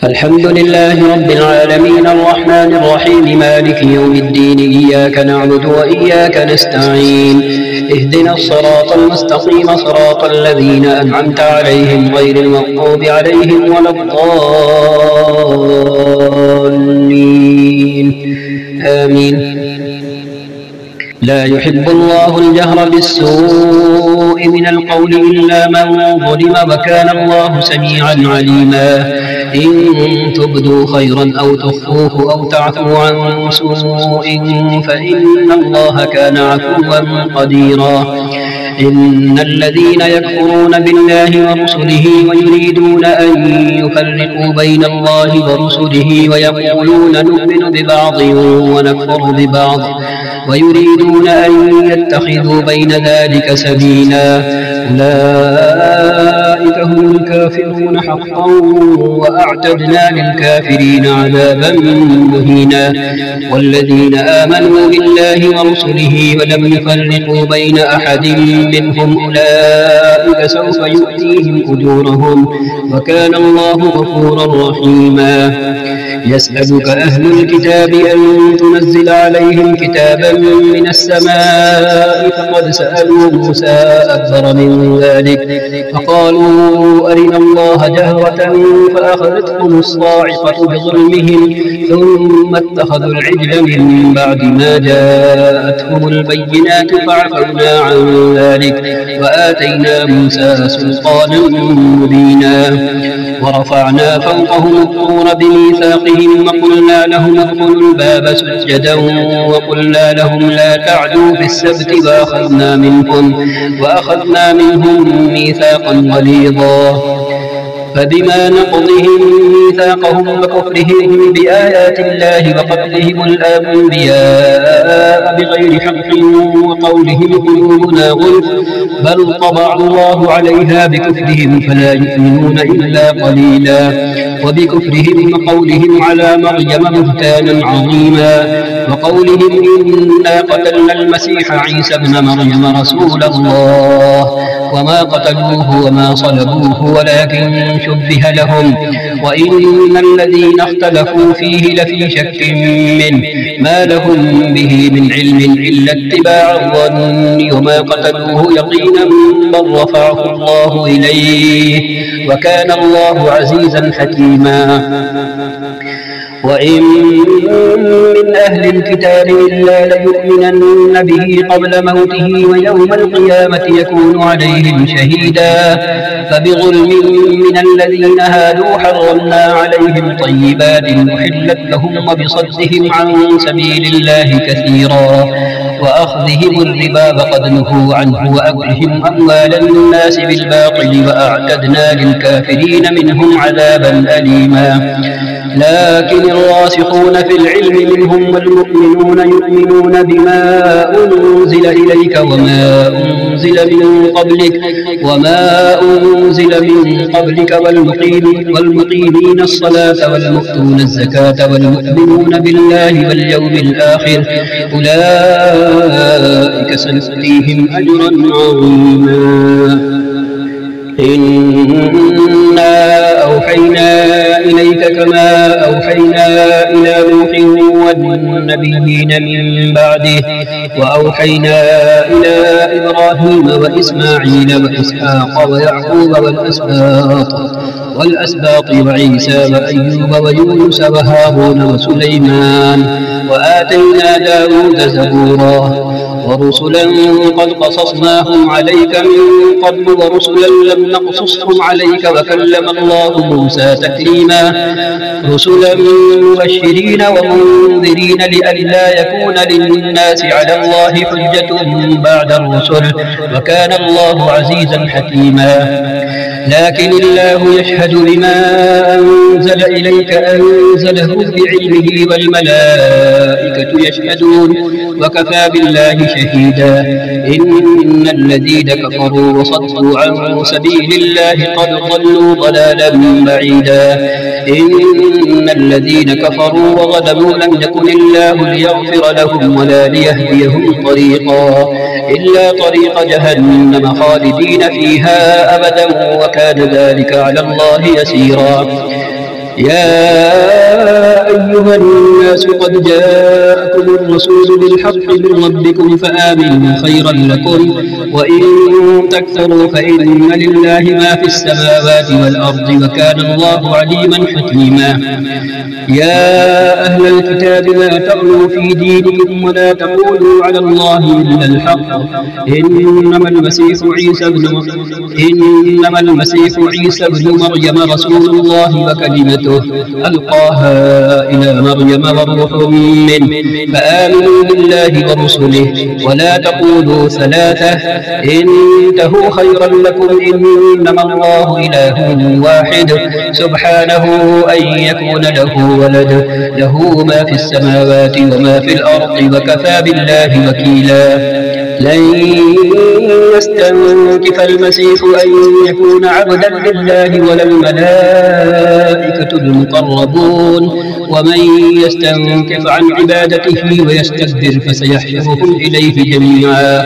الحمد لله رب العالمين الرحمن الرحيم مالك يوم الدين إياك نعبد وإياك نستعين اهدنا الصراط المستقيم صراط الذين أنعمت عليهم غير المغضوب عليهم ولا الضالين آمين. لا يحب الله الجهر بالسوء من القول إلا من ظلم وكان الله سميعا عليما. إن تبدوا خيرا أو تخفوه أو تعفوا عن سوء فإن الله كان عفوا قديرا. إن الذين يكفرون بالله ورسله ويريدون أن يفرقوا بين الله ورسله ويقولون نؤمن ببعض ونكفر ببعض ويريدون أن يتخذوا بين ذلك سبيلا أولئك هم الكافرون حقا وأعتدنا للكافرين عذابا مهينا. والذين آمنوا بالله ورسله ولم يفرقوا بين أحد منهم أولئك سوف يؤتيهم أجورهم وكان الله غفورا رحيما. يسألك أهل الكتاب أن تنزل عليهم كتابا من السماء فقد سألوا موسى أكبر من ذلك فقالوا أرنا الله جهرة فأخذتهم الصاعقة بظلمهم ثم اتخذوا العجل من بعد ما جاءتهم البينات فعفونا عن ذلك وآتينا موسى سلطانا مبينا. ورفعنا فوقهم الطور بميثاقهم وقلنا لهم ادخلوا الباب سجدا وقلنا لهم لا تعدوا في السبت وأخذنا منهم ميثاقا غليظا. فبما نقضهم ميثاقهم وكفرهم بآيات الله وقتلهم الأنبياء بغير حق وقولهم قلوبنا غلف بل طبع الله عليها بكفرهم فلا يؤمنون إلا قليلا. وبكفرهم وقولهم على مريم بهتانا عظيما وقولهم إنا قتلنا المسيح عيسى ابن مريم رسول الله وما قتلوه وما صلبوه ولكن شبه لهم وإن الذين اختلفوا فيه لفي شك منه ما لهم به من علم إلا اتباع الظن وما قتلوه يقينا بل رفعه الله إليه وكان الله عزيزا حكيما. وإن من أهل الكتاب إلا ليؤمنن به قبل موته ويوم القيامة يكون عليهم شهيدا. فبظلم من الذين هادوا حرمنا عليهم طيبات أحلت لهم وبصدهم عن سبيل الله كثيرا وأخذهم الربا وقد نهوا عنه وأكلهم أموال الناس بالباطل وأعتدنا للكافرين منهم عذابا أليما. لكن الراسخون في العلم منهم والمؤمنون يؤمنون بما أنزل إليك وما أنزل من قبلك والمقيمين الصلاة والمؤتون الزكاة والمؤمنون بالله واليوم الآخر أولئك سنؤتيهم أجرا عظيما. إنا أوحينا إليك كما أوحينا إلى نوح والنبيين من بعده وأوحينا إلى إبراهيم وإسماعيل وإسحاق ويعقوب والأسباط وعيسى وأيوب ويونس وهارون وسليمان وآتينا داود زبورا. ورسلا قد قصصناهم عليك من قبل ورسلا لم نقصصهم عليك وكلم الله موسى تكليما. رسلا مبشرين ومنذرين لئلا يكون للناس على الله حجة بعد الرسل وكان الله عزيزا حكيما. لكن الله يشهد بما أنزل إليك أنزله بعلمه والملائكة يشهدون وكفى بالله شهيدا. إن الذين كفروا وصدوا عن سبيل الله قد ضلوا ضلالا بعيدا. إن الذين كفروا وظلموا لم يكن الله ليغفر لهم ولا ليهديهم طريقا إلا طريق جهنم خالدين فيها أبدا وكان ذلك على الله يسيرا. يا أيها الناس قد جاءكم الرسول بالحق من ربكم فآمنوا خيرا لكم وإن تكفروا فإن لله ما في السماوات والأرض وكان الله عليما حكيما. يا أهل الكتاب لا تغلوا في دينكم ولا تقولوا على الله إلا الحق إنما المسيح عيسى بن مريم رسول الله وكلمته ألقاها إلى مريم وروح منه فآمنوا بالله ورسله ولا تقولوا ثلاثة انتهوا خيرا لكم إنما الله إله واحد سبحانه أن يكون له ولد له ما في السماوات وما في الأرض وكفى بالله وكيلا. لن يستنكف المسيح أن يكون عبدا لله ولا الملائكة المقربون ومن يستنكف عن عبادته ويستكبر فسيحشرهم إليه جميعا.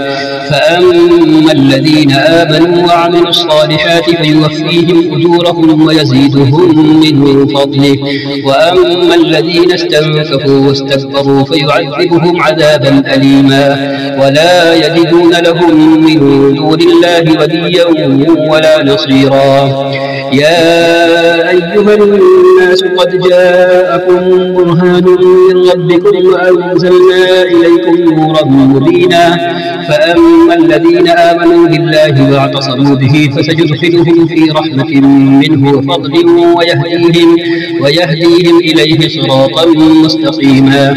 فأما الذين آمنوا وعملوا الصالحات فيوفيهم أجورهم ويزيدهم من فضله وأما الذين استنكفوا واستكبروا فيعذبهم عذابا أليما ولا يجدون لهم من دون الله وليا ولا نصيرا. يا أيها الناس قد جاءكم برهان من ربكم وأنزلنا إليكم نورا مبينا. فأما الذين آمنوا بالله واعتصموا به فسيدخلهم في رحمة منه وفضل ويهديهم إليه صراطا مستقيما.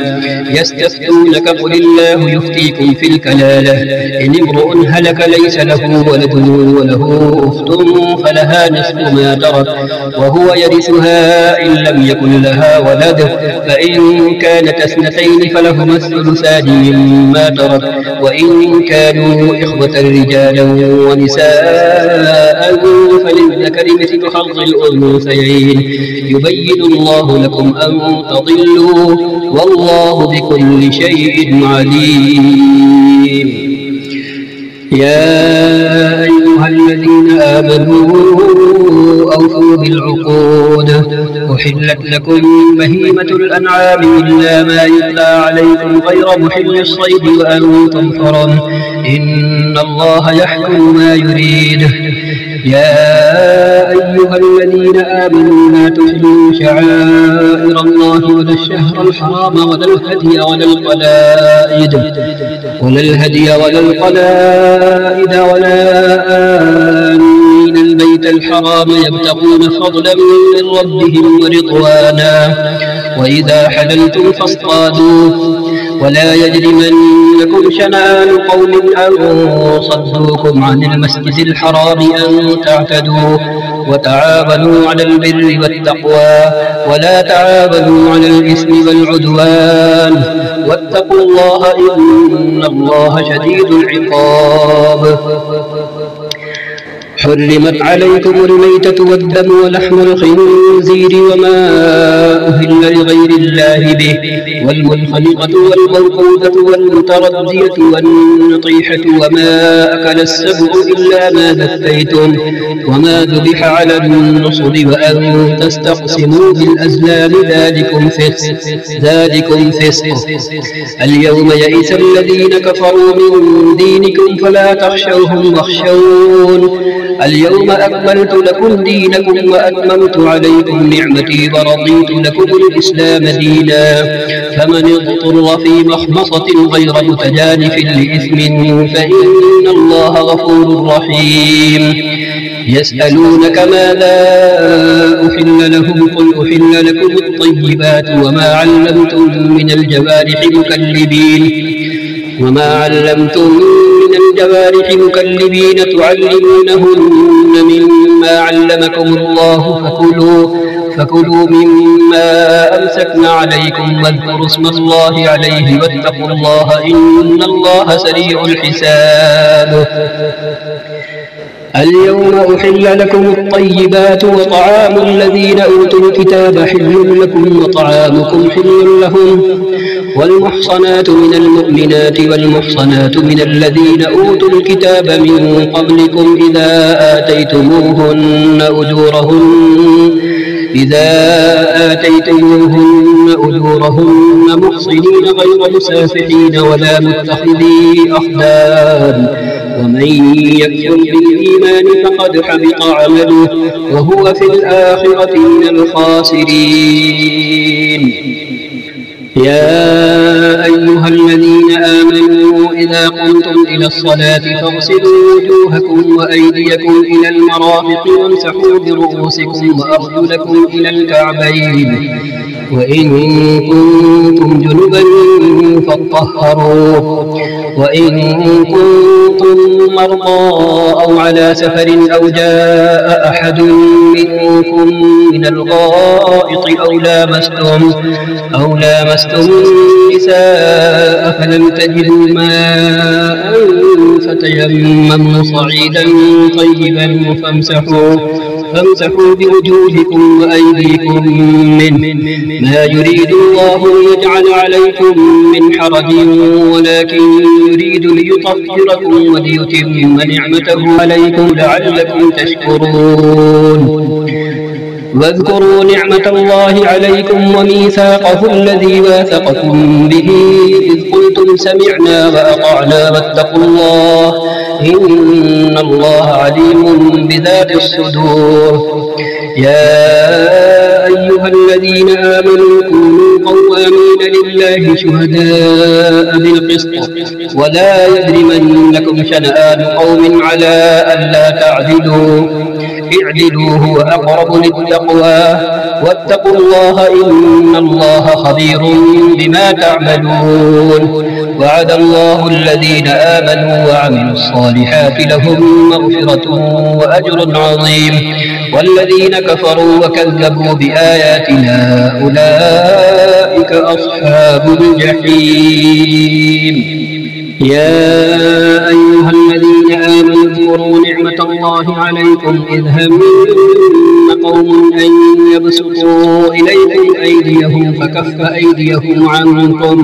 يستفتونك قل الله يفتيكم في الكلالة إن امرؤ هلك ليس له ولد وله أخت فلها نصف ما ترك وهو يرثها إن لم يكن لها ولد فإن كانت اثنتين فلهما الثلثان مما ترك وإن كانوا إخوة رجالا ونساء فللذكر مثل حظ الأنثيين يبين الله لكم أن تضلوا والله بكل شيء عليم. يا أيها الذين آمنوا أوفوا بالعقود أحلت لكم بهيمة الأنعام إلا ما يتلى عليكم غير محل الصيد وأنتم حرم إن الله يحكم ما يريد. يا أيها الذين آمنوا لا تحلوا شعائر الله ولا الشهر الحرام ولا الهدي ولا القلائد ولا آمين البيت الحرام يبتغون فضلا من ربهم ورضوانا وإذا حللتم فاصطادوا ولا يجرمنكم شنآن قوم أن صدوكم عن المسجد الحرام أن تعتدوا وتعاونوا على البر والتقوى ولا تعاونوا على الإثم والعدوان واتقوا الله إن الله شديد العقاب. حرمت عليكم الميتة والدم ولحم الخنزير وما أهل لغير الله به والمنخنقة والموقوذة والمتردية والنطيحة وما أكل السبع إلا ما ذكيتم وما ذبح على النصب وأن تستقسموا بالأزلام ذلكم فسق. اليوم يئس الذين كفروا من دينكم فلا تخشوهم واخشون اليوم أكملت لكم دينكم وأتممت عليكم نعمتي ورضيت لكم الإسلام دينا فمن اضطر في مخمصة غير متجانف لإثم فإن الله غفور رحيم. يسألونك ماذا أحل لهم قل أحل لكم الطيبات وما علمتم من الجوارح مكلبين تعلمونهن مما علمكم الله فكلوا مما أمسكنا عليكم واذكروا اسم الله عليه واتقوا الله إن الله سريع الحساب. اليوم أحل لكم الطيبات وطعام الذين أوتوا الكتاب حل لكم وطعامكم حل لهم والمحصنات من المؤمنات والمحصنات من الذين أوتوا الكتاب من قبلكم إذا إذا آتيتموهن أجورهن محصنين غير مسافحين ولا متخذي أخدان ومن يكفر بالإيمان فقد حبط عمله وهو في الآخرة من الخاسرين. يا أيها الذين آمنوا إذا قمتم إلى الصلاة فاغسلوا وجوهكم وأيديكم إلى المرافق وامسحوا برؤوسكم وأرجلكم إلى الكعبين وإن كنتم جنبا فاطهروا وإن كنتم مرضى أو على سفر أو جاء أحد منكم من الغائط أو لامستم النساء فلم تجدوا ماء فتيمموا صعيدا طيبا فامسحوا بوجوهكم وأيديكم منه ما يريد الله ليجعل عليكم من حرج ولكن يريد ليطهركم وليتم نعمته عليكم لعلكم تشكرون. واذكروا نعمة الله عليكم وميثاقه الذي واثقكم به إذ قلتم سمعنا وأطعنا واتقوا الله إن الله عليم بذات الصدور. يا أيها الذين آمنوا كونوا قوامين لله شهداء بالقسط ولا يجرمنكم شنآن قوم على ألا تعدلوا اعدلوا هو أقرب للتقوى واتقوا الله إن الله خبير بما تعملون. وعد الله الذين آمنوا وعملوا الصالحات لهم مغفرة وأجر عظيم والذين كفروا وكذبوا بآياتنا أولئك أصحاب الجحيم. يا أيها الذين آمنوا اذكروا نعمة الله عليكم إذ هم قوم أن يبسطوا إليكم أيديهم فكف أيديهم عنكم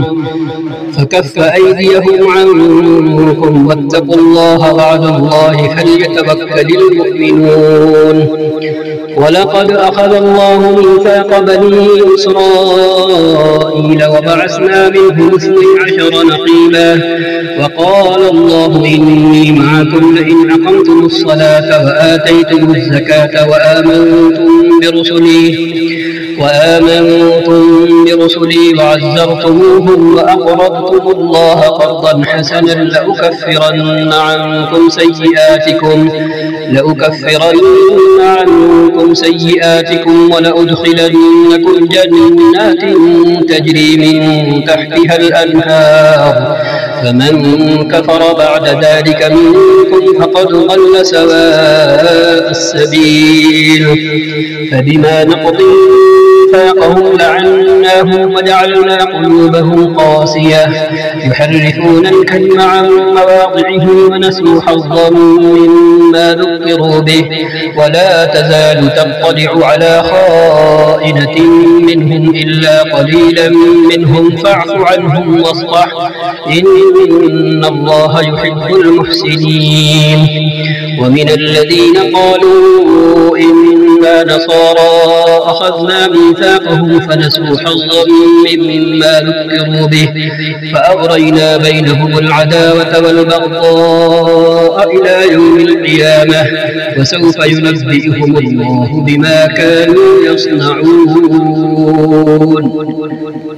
واتقوا الله وعد الله فليتوكل المؤمنون. ولقد أخذ الله ميثاق بني إسرائيل وبعثنا منهم 12 نقيبا وقال الله إني معكم لئن أقمتم الصلاة وآتيتم الزكاة وآمنتم برسلي وعزرتموهم وأقرضتم الله قرضا حسنا لأكفرن عنكم سيئاتكم ولأدخلنكم جنات تجري من تحتها الأنهار فمن كفر بعد ذلك منكم فقد ضل سواء السبيل. فبما نقضهم ميثاقهم لعناهم وجعلنا قلوبهم قاسية يحرفون الكلم عن مواضعه ونسوا حظا مما ذكروا به ولا تزال تطلع على خائنة منهم إلا قليلا منهم فاعف عنهم واصفح إن الله يحب المحسنين. ومن الذين قالوا إنا نصارى أخذنا ميثاقهم فنسوا حظا مما ذكروا به فأغرينا بينهم العداوة والبغضاء إلى يوم القيامة وسوف ينبئهم الله بما كانوا يصنعون.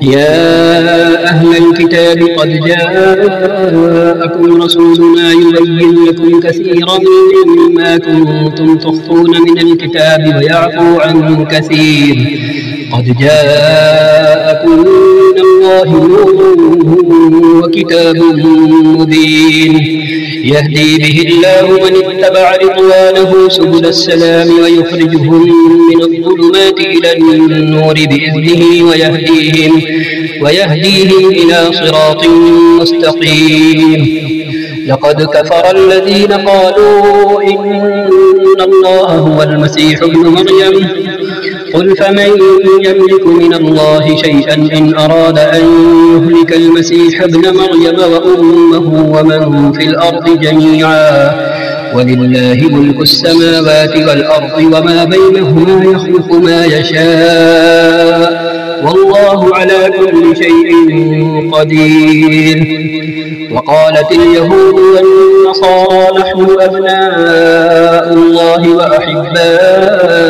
يا أهل الكتاب قد جاءكم رسولنا يبين لكم كثيرا مما كنتم تخفون من الكتاب ويعفو عن كثير قد جاءكم من الله نور وكتاب مبين يهدي به الله من اتبع رضوانه سبل السلام ويخرجهم من الظلمات إلى النور بإذنه ويهديهم إلى صراط مستقيم. لقد كفر الذين قالوا إن الله هو المسيح ابن مريم قل فمن يملك من الله شيئا إن أراد أن يهلك المسيح ابن مريم وأمه ومن في الأرض جميعا ولله ملك السماوات والأرض وما بينهما يخلق ما يشاء والله على كل شيء قدير. وقالت اليهود والنصارى نحن أبناء الله وأحباؤه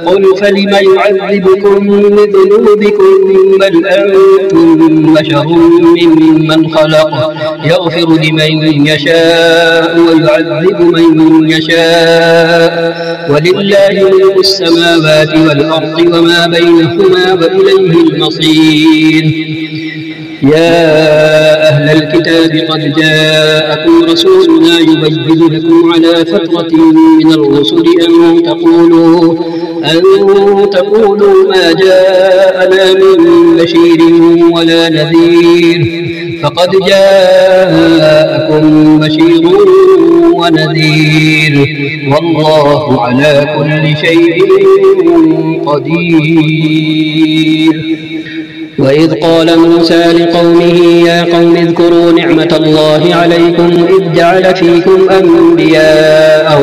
قل فلم يعذبكم بذنوبكم بل أنتم بشر ممن خلق يغفر لمن يشاء ويعذب من يشاء ولله ملك السماوات والأرض وما بينهما وإليه المصير. يا أهل الكتاب قد جاءكم رسولنا يبين لكم على فترة من الرسل أن تقولوا ما جاءنا من بشير ولا نذير فقد جاءكم بشير ونذير والله على كل شيء قدير. وإذ قال موسى لقومه يا قوم اذكروا نعمة الله عليكم إذ جعل فيكم أنبياء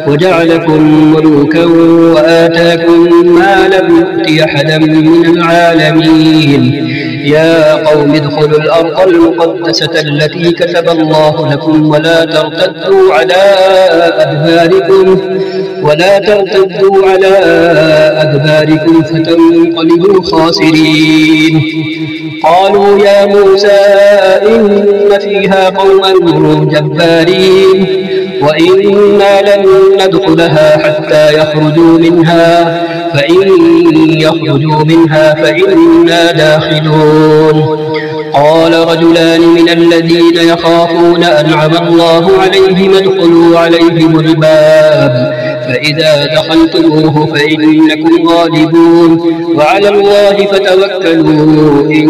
وجعلكم ملوكا وآتاكم ما لم يؤت أحدا من العالمين. يا قوم ادخلوا الأرض المقدسة التي كتب الله لكم ولا ترتدوا على أدباركم فتنقلبوا خاسرين. قالوا يا موسى إن فيها قوما جبارين وإنا لن ندخلها حتى يخرجوا منها فإن يخرجوا منها فإنا داخلون. قال رجلان من الذين يخافون أنعم الله عليهم ادخلوا عليهم الباب فإذا دخلتموه فإنكم غالبون وعلى الله فتوكلوا إن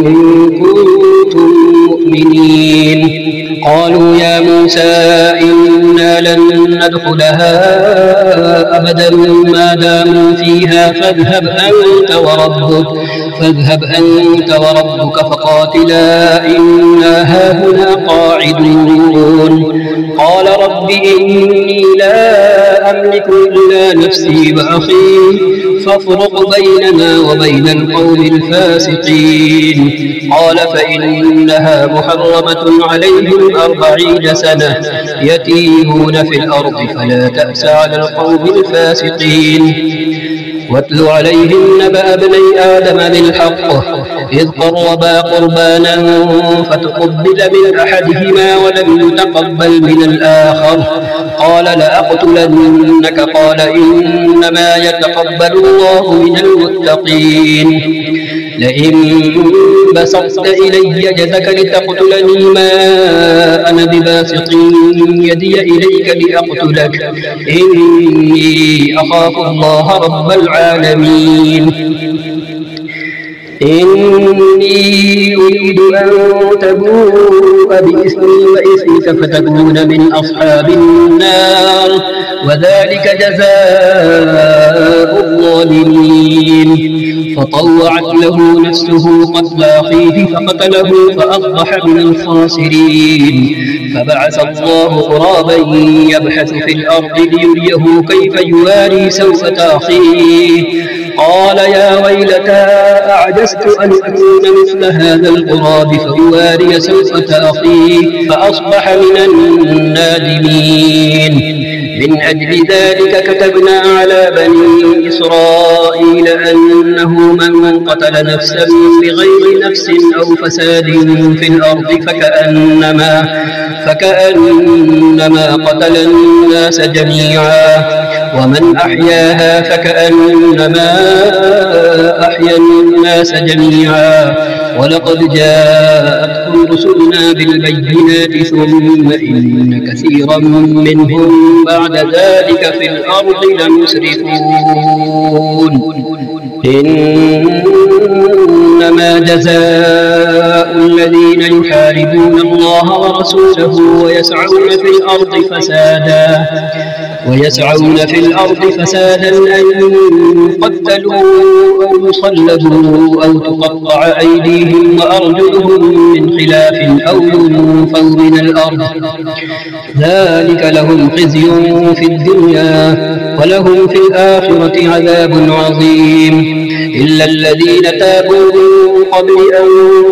كنتم مؤمنين. قالوا يا موسى إنا لن ندخلها أبدا ما داموا فيها فاذهب أنت وربك فقاتلا إنا هاهنا قاعدون. قال رب إني لا أملك إلا نفسي وأخي فافرق بيننا وبين القوم الفاسقين. قال فإنها محرمة عليهم 40 سنة يتيهون في الأرض فلا تأس على القوم الفاسقين. واتل عليهم نبأ ابني آدم بالحق إذ قربا قربانا فتقبل من أحدهما ولم يتقبل من الآخر قال لأقتلنك قال إنما يتقبل الله من المتقين. لئن بسطت إلي يدك لتقتلني ما أنا بباسط يدي إليك لأقتلك إني أخاف الله رب العالمين. إني أريد أن تبوء بإثمي وإثمك فتكون من أصحاب النار وذلك جزاء الظالمين. فطوعت له نفسه قتل أخيه فقتله فأصبح من الخاسرين. فبعث الله غرابا يبحث في الأرض ليريه كيف يواري سوءة أخيه قال يا ويلتى أعجزت أن أكون مثل هذا الغراب فأواري سوءة أخيه فأصبح من النادمين. من أجل ذلك كتبنا على بني إسرائيل أنه من قتل نفسا بغير نفس أو فساد في الأرض فكأنما قتل الناس جميعا ومن أحياها فكأنما أحيا الناس جميعا. ولقد جاءتكم رسلنا بالبينات ثم إن كثيرا منهم بعد ذلك في الأرض لمسرفون. إن إنما جزاء الذين يحاربون الله ورسوله ويسعون في الأرض فسادا أن يقتلوا أو يصلبوا أو تقطع أيديهم وأرجلهم من خلاف أو ينفوا من الأرض ذلك لهم خزي في الدنيا ولهم في الآخرة عذاب عظيم إلا الذين تابوا من قبل أن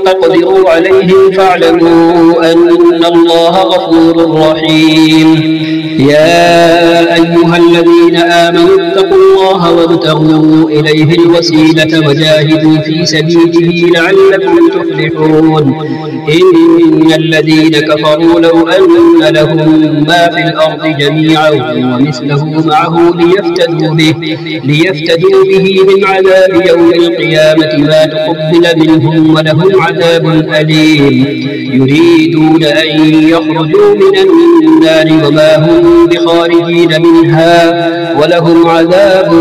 تقدروا عليهم فاعلموا أن الله غفور رحيم يا أيها الذين آمنوا اتقوا الله وابتغوا إليه الوسيلة وجاهدوا في سبيله لعلكم تفلحون إن الذين كفروا لو أن لهم ما في الأرض جميعا ومثله معه ليفتدوا به من عذاب يوم القيامة ما تقبل منهم ولهم عذاب أليم يريدون أن يخرجوا من النار وما هم بخارجين منها ولهم عذاب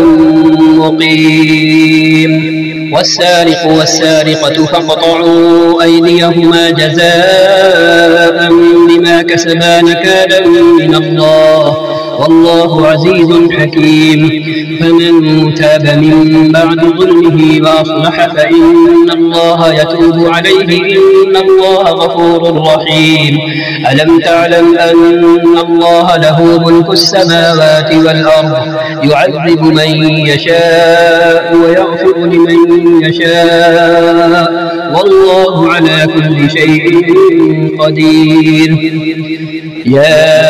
مقيم والسارق والسارقة فاقطعوا أيديهما جزاء بما كسبا نكالا من الله والله عزيز حكيم فمن تاب من بعد ظلمه وأصلح فإن الله يتوب عليه إن الله غفور رحيم ألم تعلم أن الله له ملك السماوات والأرض يعذب من يشاء ويغفر لمن يشاء والله على كل شيء قدير يا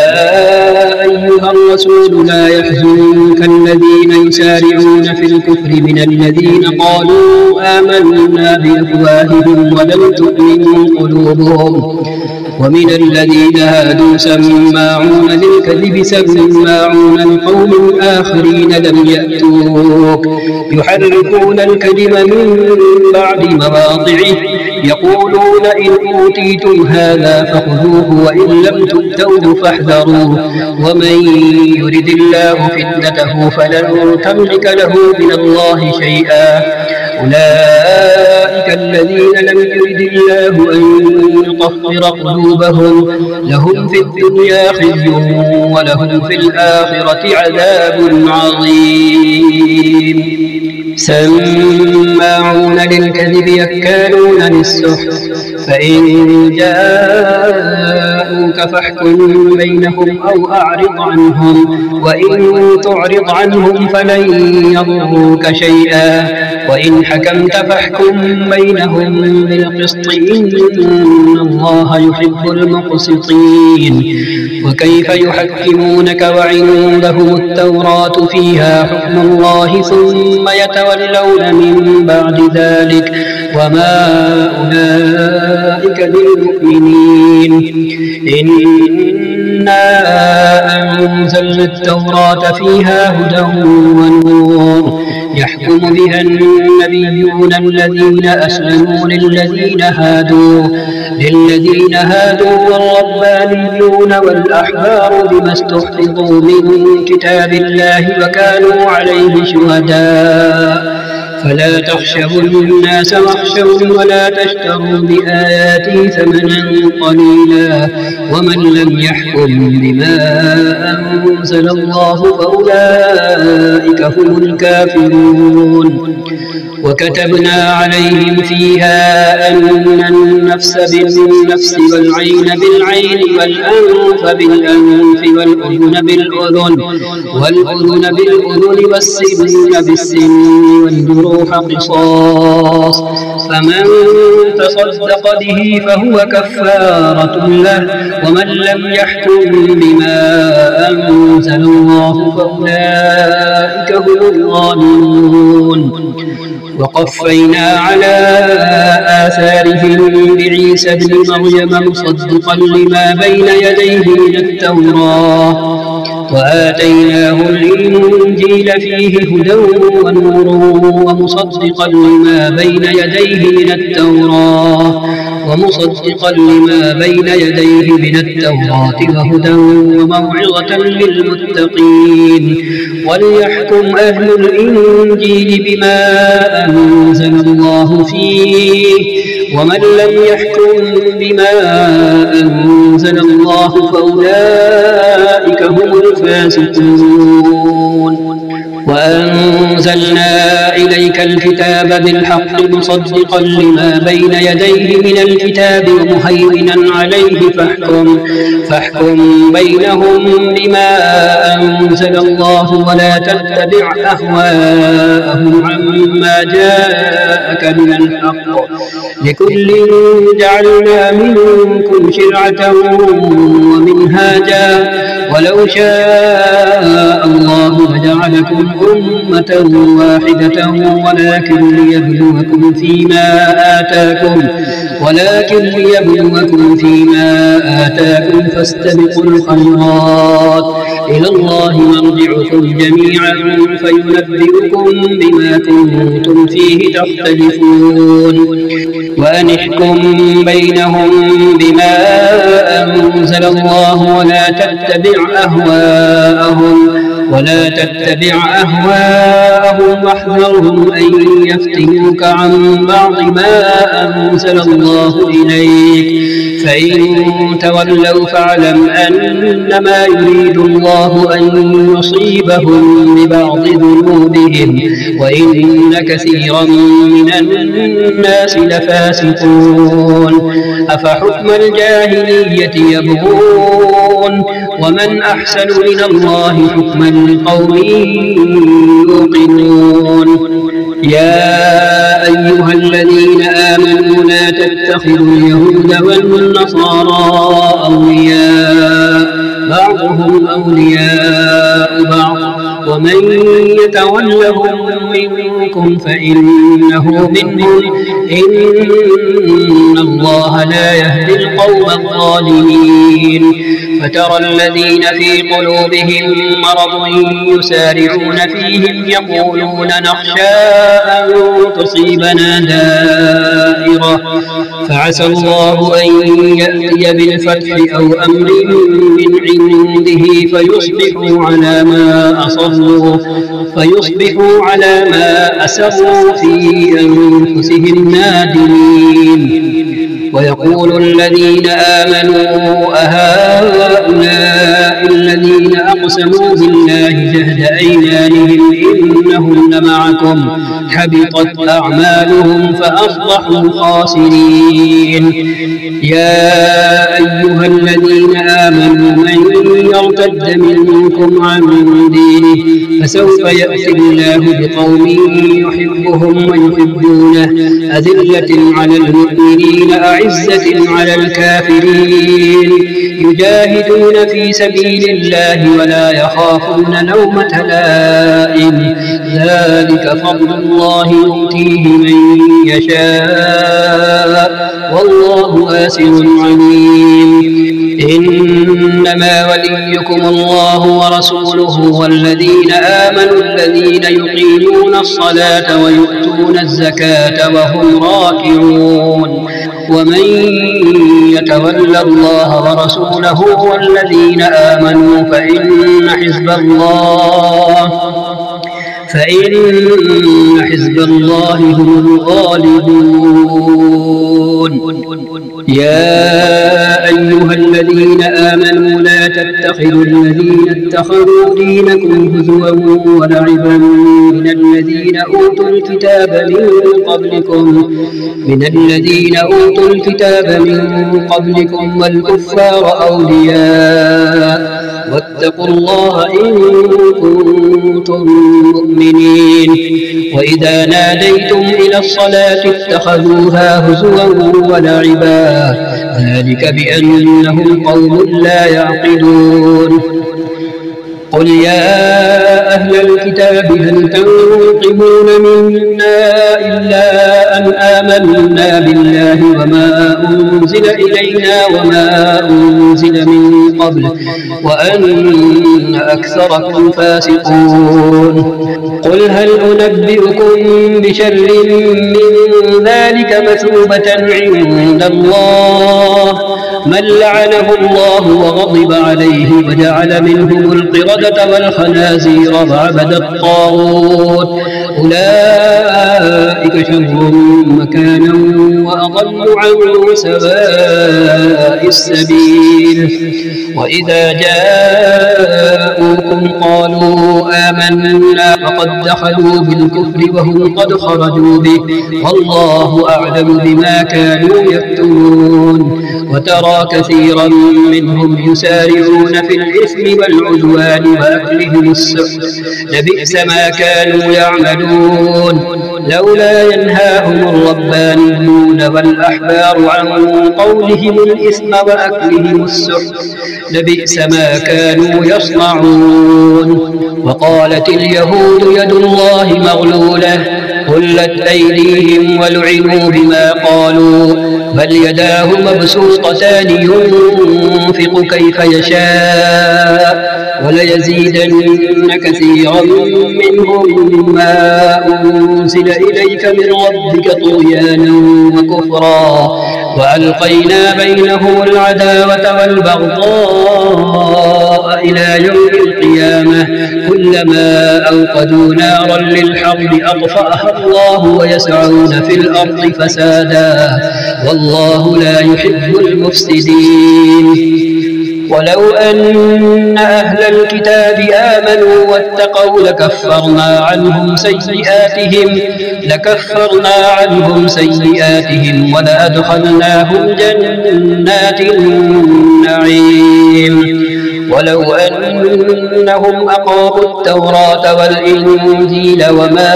أيها الرسول لا يحزنك الذين يسارعون في الكفر من الذين قالوا آمنا بأفواههم ولم تؤمن قلوبهم ومن الذين هادوا سماعون للكذب سماعون لقوم آخرين لم يأتوك يحرفون الكلم من بعد مواضعه يقولون إن أوتيتم هذا فخذوه وإن لم تؤتوه فاحذروه ومن يرد الله فتنته فلن تملك له من الله شيئا أولئك الذين لم يرد الله أن يطهر قلوبهم لهم في الدنيا خزي ولهم في الآخرة عذاب عظيم سماعون للكذب يكالون للسحت فإن جاءوك فاحكم بينهم أو أعرض عنهم وإن تعرض عنهم فلن يضروك شيئا وإن حكمت فاحكم بينهم بالقسط إن الله يحب المقسطين وكيف يحكمونك وعندهم التوراة فيها حكم الله ثم يتولون من بعد ذلك وما أولئك بالمؤمنين إنا أنزلنا التوراة فيها هدى ونور يحكم بها النبيون الذين أسلموا للذين هادوا والربانيون والأحبار بما استحفظوا من كتاب الله وكانوا عليه شهداء فلا تخشوا الناس واخشوني ولا تشتروا بآياتي ثمنا قليلا ومن لم يحكم بما أنزل الله فأولئك هم الكافرون وكتبنا عليهم فيها أن النفس بالنفس والعين بالعين والأنف بالأنف والأذن بالأذن والسن بالسن والجروح قصاص فمن تصدق به فهو كفارة له ومن لم يحكم بما أنزل الله فأولئك هم الظالمون وقفينا على آثارهم بعيسى ابن مريم مصدقا لما بين يديه من التوراة وآتيناه الإنجيل فيه هدى ونور ومصدقا لما بين يديه من التوراة وهدى وموعظة للمتقين. وليحكم أهل الإنجيل بما أنزل الله فيه، ومن لم يحكم بما أنزل الله فأولئك هم الفاسقون. وأنزلنا إليك الكتاب بالحق مصدقا لما بين يديه من الكتاب ومهيمنا عليه فاحكم بينهم بما أنزل الله ولا تتبع أهواءهم عما جاءك من الحق، لكل جعلنا منكم شرعة ومنهاجا ولو شاء الله لجعلكم أمة واحدة ولكن ليبلوكم فيما آتاكم فاستبقوا الخيرات، إلى الله مرجعكم جميعا فينبئكم بما كنتم فيه تختلفون. وأن احكم بينهم بما أنزل الله ولا تتبع أهواءهم واحذرهم أن يفتنوك عن بعض ما أنزل الله إليك، فإن تولوا فاعلم أنما يريد الله أن يصيبهم ببعض ذنوبهم وإن كثيرا من الناس لفاسقون. أفحكم الجاهلية يبغون ومن أحسن من الله حكما لقوم يوقنون. يا أيها الذين آمنوا لا تتخذوا اليهود والنصارى أولياء بعضهم أولياء بعض ومن يتولهم منكم فإنه منهم، إن الله لا يهدي القوم الظالمين. فترى الذين في قلوبهم مرض يسارعون فيهم يقولون نخشى أن تصيبنا دائرة، فعسى الله أن يأتي بالفتح أو أمر من عنده فيصبحوا على ما أسروا في أنفسهم نادمين. ويقول الذين آمنوا أهؤلاء الذين أقسموا بالله جهد أيمانهم إنهم لمعكم حبطت أعمالهم فأصبحوا خاسرين. يا أيها الذين آمنوا من يرتد منكم عن دينه فسوف يأتي الله بقوم يحبهم ويحبونه أذلة على المؤمنين أعزة على الكافرين يجاهدون في سبيل الله ولا يخافون لومة لائم، ذلك فضل الله يؤتيه من يشاء والله واسع عليم. إنما وليكم الله ورسوله والذين آمنوا الذين يقيمون الصلاة ويؤتون الزكاة وهم راكعون، ومن يتول الله ورسوله والذين آمنوا فإن حزب الله هم الغالبون. يا أيها الذين آمنوا لا تتخذوا الذين اتخذوا دينكم هزوا ولعبا من الذين أوتوا الكتاب من قبلكم والكفار أولياء واتقوا الله إن كنتم مؤمنين. وإذا ناديتم إلى الصلاة اتخذوها هزوا ولعبا ذلك بأنهم قوم لا يعقلون. قل يا أهل الكتاب هل تنقمون منا إلا أن آمنا بالله وما أنزل إلينا وما أنزل من قبل وأن أكثركم فاسقون قل هل أنبئكم بشر من ذلك مثوبة عند الله من لعنه الله وغضب عليه وجعل منهم القردة والخنازير وعبد الطاغوت أولئك شر مكانا وأضل عن سواء السبيل وإذا جاءوكم قالوا آمنا فقد دخلوا بالكفر وهم قد خرجوا به والله أعلم بما كانوا يكتمون وترى كثيرا منهم يسارعون في الإثم والعدوان وأكلهم السحت لبئس ما كانوا يعملون لولا ينهاهم الربانيون والأحبار عن قولهم الإثم وأكلهم السحت لبئس ما كانوا يصنعون وقالت اليهود يد الله مغلولة غلت أيديهم ولعنوا بما قالوا بل يداه مبسوطتان ينفق كيف يشاء وليزيدن كثيرا منهم ما أنزل إليك من ربك طغيانا وكفرا وألقينا بينهم العداوة والبغضاء إلى يوم القيامة كلما أوقدوا نارا للحرب أطفأها الله ويسعون في الأرض فسادا والله لا يحب المفسدين ولو أن أهل الكتاب آمنوا واتقوا لكفرنا عنهم سيئاتهم ولأدخلناهم جنات النعيم ولو أنهم أقاموا التوراة والإنجيل وما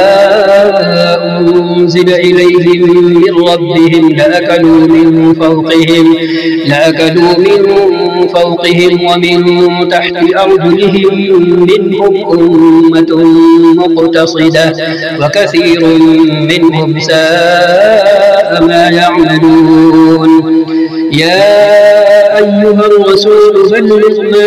أنزل إليهم من ربهم لأكلوا من فوقهم ومن تحت أرجلهم منهم أمة مقتصدة وكثير منهم ساء ما يعملون يا أيها الرسول بلغ ما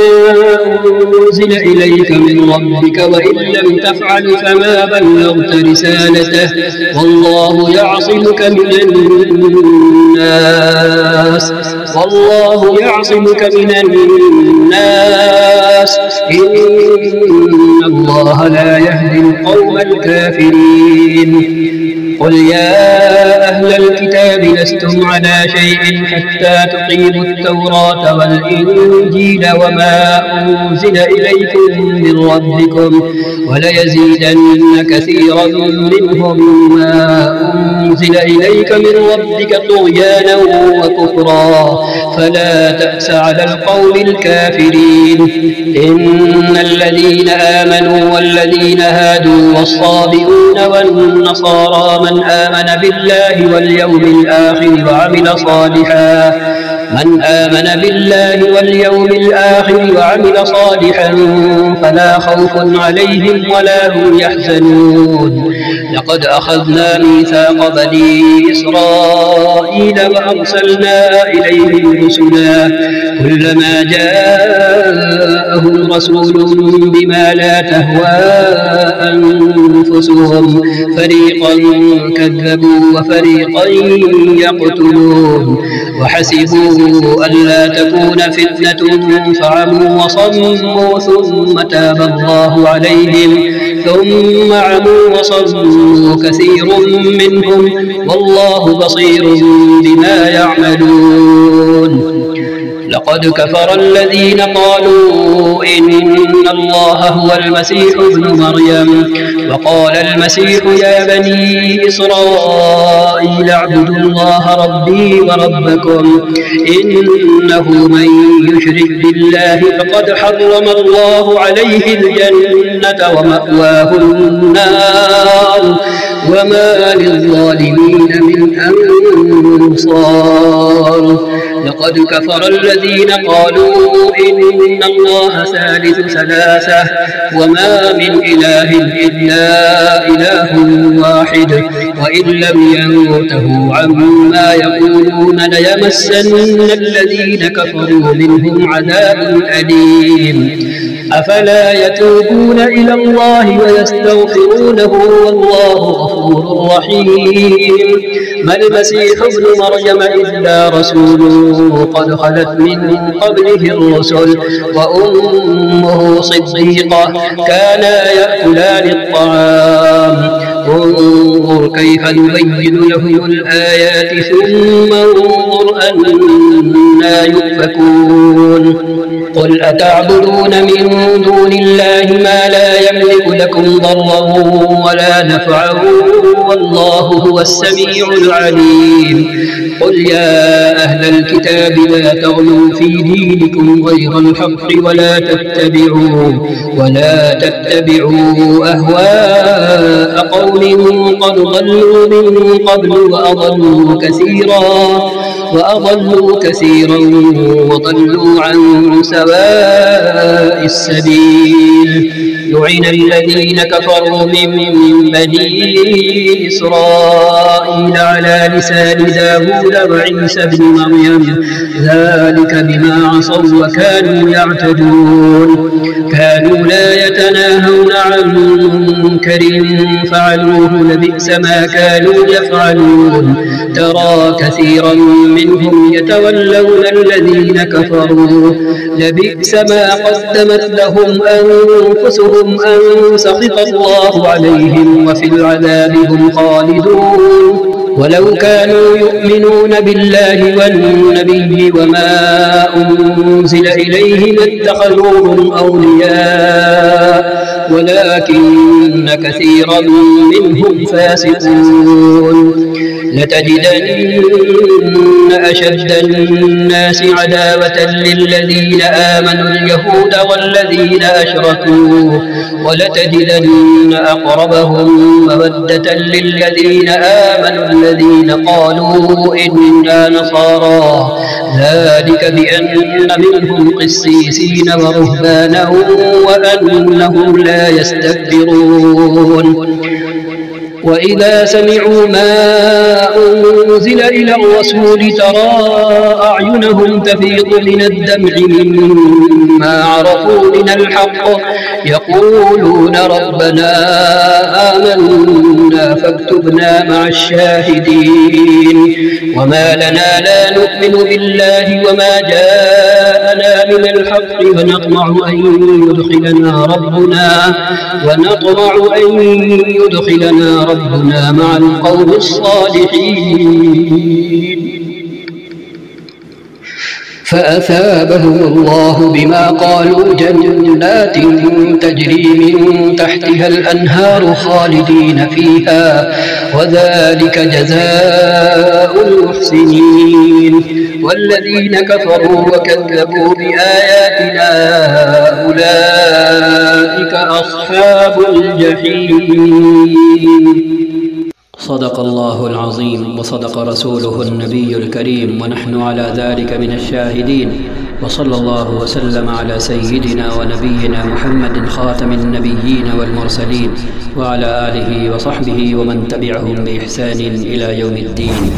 أنزل إليك من ربك وإن لم تفعل فما بلغت رسالته والله يعصمك من الناس إن الله لا يهدي القوم الكافرين قل يا أهل الكتاب لستم على شيء حتى تقيموا التوراة والإنجيل وما أنزل إليكم من ربكم وليزيدن كثيرا منهم ما أنزل إليك من ربك طغيانا وكفرا فلا تأس على القوم الكافرين إن الذين آمنوا والذين هادوا والصابئون والنصارى من آمن بالله واليوم الآخر وعمل صالحا فلا خوف عليهم ولا هم يحزنون لقد أخذنا ميثاق بني إسرائيل وأرسلنا إليهم رسلا كلما جاءهم رسول بما لا تهوى أنفسهم فريقا كذبوا وفريقا يقتلون وحسبوا ألا تكون فتنة فعموا وصموا ثم تاب الله عليهم ثم عموا وصموا كثير منهم والله بصير بما يعملون لقد كفر الذين قالوا إن الله هو المسيح ابن مريم وقال المسيح يا بني إسرائيل اعبدوا الله ربي وربكم إنه من يشرك بالله فقد حرم الله عليه الجنة ومأواه النار وما للظالمين من أنصار لقد كفر الذين قالوا إن الله ثالث ثلاثة وما من إله إلا إله واحد وإن لم ينتهوا عما يقولون ليمسن الذين كفروا منهم عذاب أليم أفلا يتوبون إلى الله ويستغفرونه والله غفور رحيم ما المسيح ابن مريم إلا رسول قد خلت من قبله الرسل وأمه صديقة كانا يأكلان الطعام انظر كيف نبين لهم الآيات ثم انظر أنا يؤفكون قل أتعبدون من دون الله ما لا يملك لكم ضرا ولا نفعا والله هو السميع العليم قل يا أهل الكتاب لا تغلوا في دينكم غير الحق ولا تتبعوا أهواء قوم قد ضلوا من قبل وأضلوا كثيرا وضلوا عن سواء السبيل لعن الذين كفروا من بني إسرائيل على لسان داود وعيسى بن مريم ذلك بما عصوا وكانوا يعتدون كانوا لا يتناهون عن منكر فعلوه لبئس ما كانوا يفعلون ترى كثيرا منهم يتولون الذين كفروا لبئس ما قدمت لهم أنفسهم أن سخط الله عليهم وفي العذاب هم خالدون ولو كانوا يؤمنون بالله والنبي وما أنزل إليه ما اتخذوهم أولياء ولكن كثيرا منهم فاسقون لتجدن أشد الناس عداوة للذين آمنوا اليهود والذين أشركوا ولتجدن أقربهم مودة للذين آمنوا الذين قالوا إنا نصارى ذلك بأن منهم قسيسين ورهبانا وأنهم لا يستكبرون وإذا سمعوا ما أنزل إلى الرسول ترى أعينهم تفيض من الدمع مما عرفوا من الحق يقولون ربنا آمنا فاكتبنا مع الشاهدين وما لنا لا نؤمن بالله وما جاءنا من الحق ونطمع أن يدخلنا ربنا مع القوم الصالحين فأثابهم الله بما قالوا جنات تجري من تحتها الأنهار خالدين فيها وذلك جزاء المحسنين والذين كفروا وكذبوا بآياتنا أولئك أصحاب الجحيم صدق الله العظيم وصدق رسوله النبي الكريم ونحن على ذلك من الشاهدين وصلى الله وسلم على سيدنا ونبينا محمد خاتم النبيين والمرسلين وعلى آله وصحبه ومن تبعهم بإحسان إلى يوم الدين.